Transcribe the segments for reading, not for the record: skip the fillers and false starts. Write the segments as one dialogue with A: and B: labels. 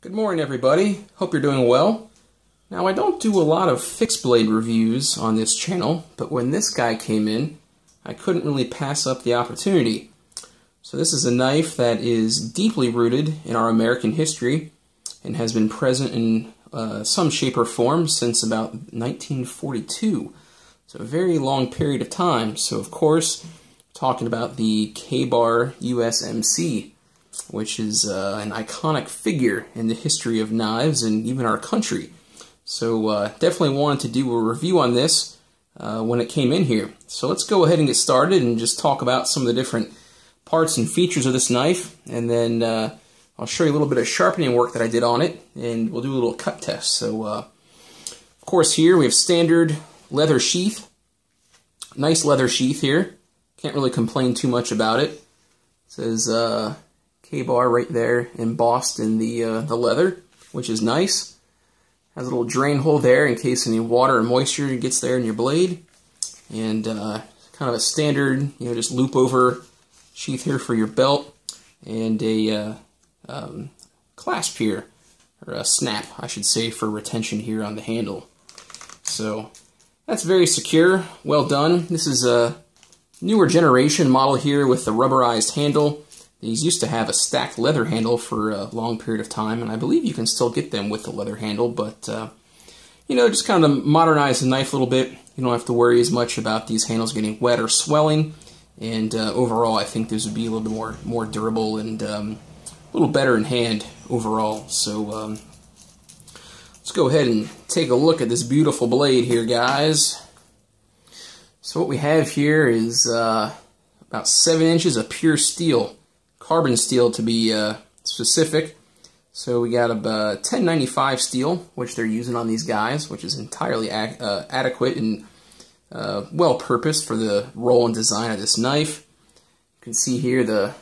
A: Good morning, everybody. Hope you're doing well. Now, I don't do a lot of fixed blade reviews on this channel, but when this guy came in, I couldn't really pass up the opportunity. So this is a knife that is deeply rooted in our American history and has been present in some shape or form since about 1942. So a very long period of time. So of course, talking about the K-Bar USMC, which is an iconic figure in the history of knives and even our country. So definitely wanted to do a review on this when it came in here. So let's go ahead and get started and just talk about some of the different parts and features of this knife, and then I'll show you a little bit of sharpening work that I did on it, and we'll do a little cut test. So of course here we have standard leather sheath. Nice leather sheath here. Can't really complain too much about it. It says K-Bar right there embossed in the leather, which is nice. Has a little drain hole there in case any water or moisture gets there in your blade. And kind of a standard, just loop over sheath here for your belt. And a clasp here, or a snap, I should say, for retention here on the handle. So that's very secure, well done. This is a newer generation model here with the rubberized handle. These used to have a stacked leather handle for a long period of time, and I believe you can still get them with the leather handle, but, just kind of modernize the knife a little bit. You don't have to worry as much about these handles getting wet or swelling, and overall I think this would be a little bit more durable and a little better in hand overall. So let's go ahead and take a look at this beautiful blade here, guys. So what we have here is about 7 inches of pure steel. Carbon steel to be specific. So we got a 1095 steel, which they're using on these guys, which is entirely adequate and well-purposed for the roll and design of this knife. You can see here the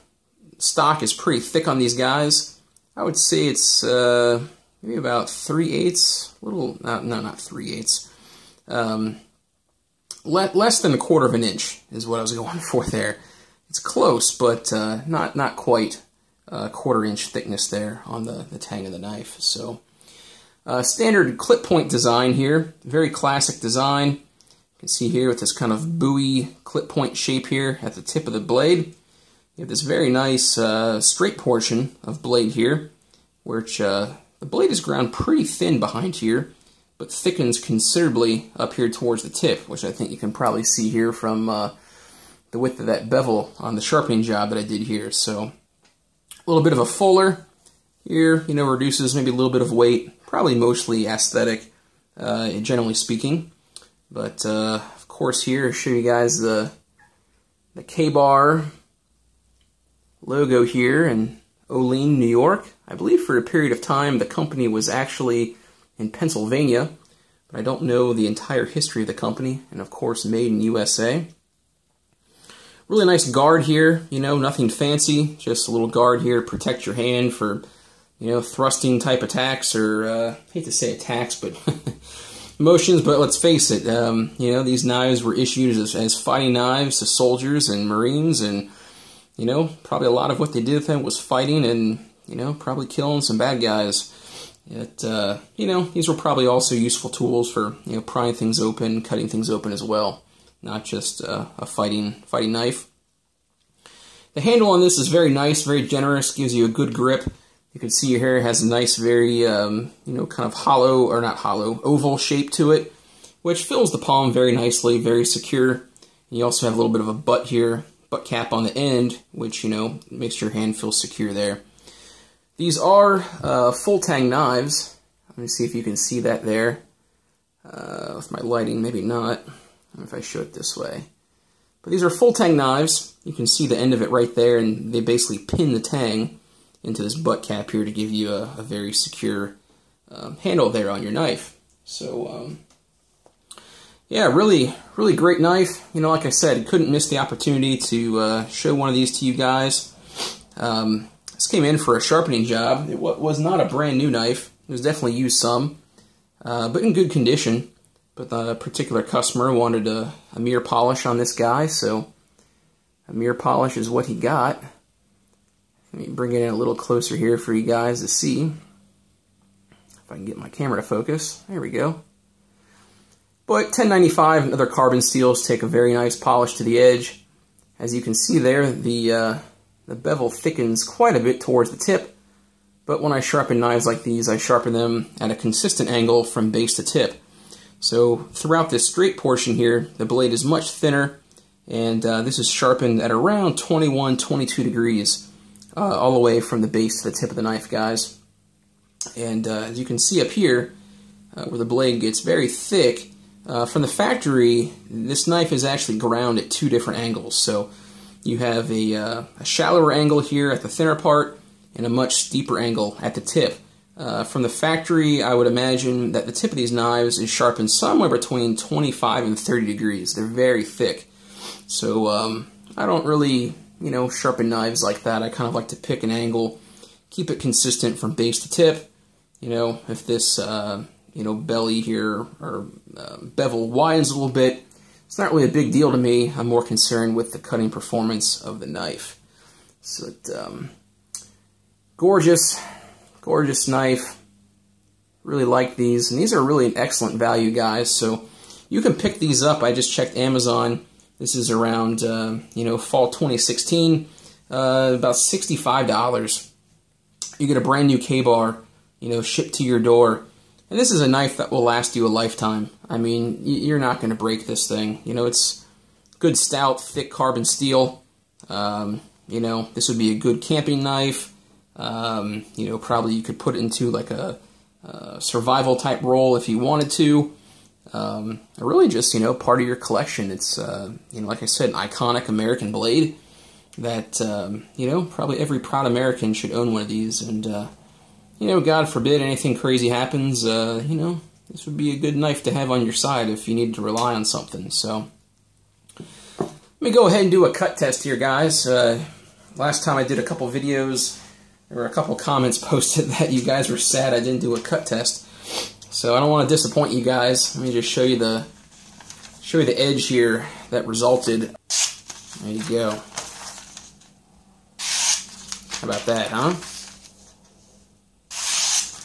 A: stock is pretty thick on these guys. I would say it's maybe about 3/8, not 3/8. Less than 1/4 of an inch is what I was going for there. It's close, but not quite a 1/4 inch thickness there on the tang of the knife. So standard clip point design here, very classic design. You can see here with this kind of buoy clip point shape here at the tip of the blade. You have this very nice straight portion of blade here, which the blade is ground pretty thin behind here, but thickens considerably up here towards the tip, which I think you can probably see here from the width of that bevel on the sharpening job that I did here. So a little bit of a fuller here, reduces maybe a little bit of weight, probably mostly aesthetic, generally speaking. But of course here, I'll show you guys the K-Bar logo here in Olean, New York. I believe for a period of time the company was actually in Pennsylvania, but I don't know the entire history of the company, and of course made in USA. Really nice guard here, nothing fancy, just a little guard here to protect your hand for, thrusting type attacks, or, I hate to say attacks, but motions, but let's face it, these knives were issued as fighting knives to soldiers and Marines, and, probably a lot of what they did with them was fighting and, probably killing some bad guys. These were probably also useful tools for, prying things open, cutting things open as well. Not just a fighting knife. The handle on this is very nice, very generous, gives you a good grip. You can see here it has a nice, very, kind of hollow, or not hollow, oval shape to it, which fills the palm very nicely, very secure. And you also have a little bit of a butt here, butt cap on the end, which, makes your hand feel secure there. These are full tang knives. Let me see if you can see that there. With my lighting, maybe not. I don't know if I show it this way. But these are full tang knives. You can see the end of it right there, and they basically pin the tang into this butt cap here to give you a very secure handle there on your knife. So, yeah, really great knife. Like I said, couldn't miss the opportunity to show one of these to you guys. This came in for a sharpening job. It was not a brand new knife. It was definitely used some, but in good condition. But the particular customer wanted a mirror polish on this guy, so a mirror polish is what he got. Let me bring it in a little closer here for you guys to see. If I can get my camera to focus. There we go. But 1095 and other carbon steels take a very nice polish to the edge. As you can see there, the bevel thickens quite a bit towards the tip. But when I sharpen knives like these, I sharpen them at a consistent angle from base to tip. So throughout this straight portion here, the blade is much thinner, and this is sharpened at around 21, 22 degrees, all the way from the base to the tip of the knife, guys. And as you can see up here, where the blade gets very thick, from the factory, this knife is actually ground at two different angles. So you have a shallower angle here at the thinner part, and a much steeper angle at the tip. From the factory, I would imagine that the tip of these knives is sharpened somewhere between 25 and 30 degrees. They're very thick. So I don't really, sharpen knives like that. I kind of like to pick an angle, keep it consistent from base to tip. If this, belly here or bevel widens a little bit, it's not really a big deal to me. I'm more concerned with the cutting performance of the knife. So, gorgeous knife. Really like these, and these are really an excellent value, guys. So you can pick these up. I just checked Amazon. This is around fall 2016, about $65. You get a brand new K-bar, shipped to your door, and this is a knife that will last you a lifetime. I mean, you're not going to break this thing. It's good, stout, thick carbon steel. This would be a good camping knife. Probably you could put it into like a survival type role if you wanted to. Really just, part of your collection. It's, like I said, an iconic American blade that, probably every proud American should own one of these. And, God forbid anything crazy happens, this would be a good knife to have on your side if you need to rely on something. So, let me go ahead and do a cut test here, guys. Last time I did a couple videos, there were a couple comments posted that you guys were sad I didn't do a cut test. So I don't want to disappoint you guys. Let me just show you the edge here that resulted. There you go. How about that, huh?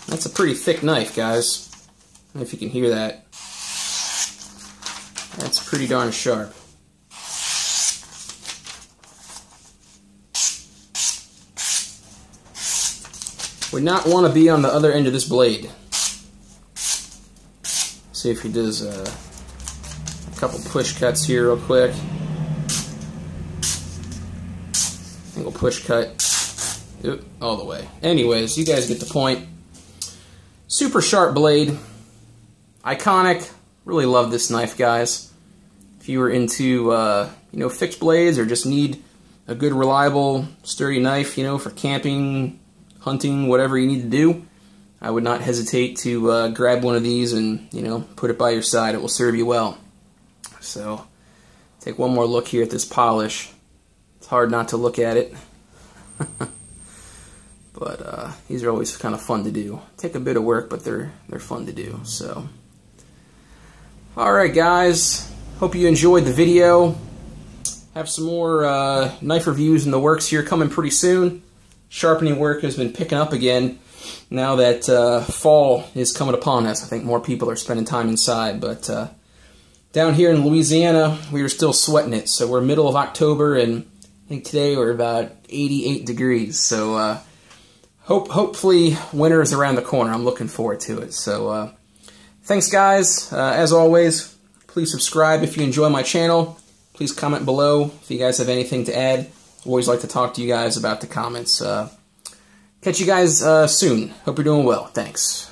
A: That's a pretty thick knife, guys. I don't know if you can hear that. That's pretty darn sharp. Would not want to be on the other end of this blade. See if he does a couple push cuts here real quick. Single push cut. Oop, all the way. Anyways, you guys get the point. Super sharp blade. Iconic. Really love this knife, guys. If you were into fixed blades or just need a good, reliable, sturdy knife, for camping, hunting, whatever you need to do, I would not hesitate to grab one of these and, put it by your side. It will serve you well. So, take one more look here at this polish. It's hard not to look at it. But these are always kind of fun to do. Take a bit of work, but they're fun to do. So, alright guys, hope you enjoyed the video. Have some more knife reviews in the works here coming pretty soon. Sharpening work has been picking up again now that fall is coming upon us. I think more people are spending time inside, but down here in Louisiana, we are still sweating it. So we're middle of October, and I think today we're about 88 degrees. So hopefully winter is around the corner. I'm looking forward to it. So thanks, guys. As always, please subscribe if you enjoy my channel. Please comment below if you guys have anything to add. Always like to talk to you guys about the comments. Catch you guys soon. Hope you're doing well. Thanks.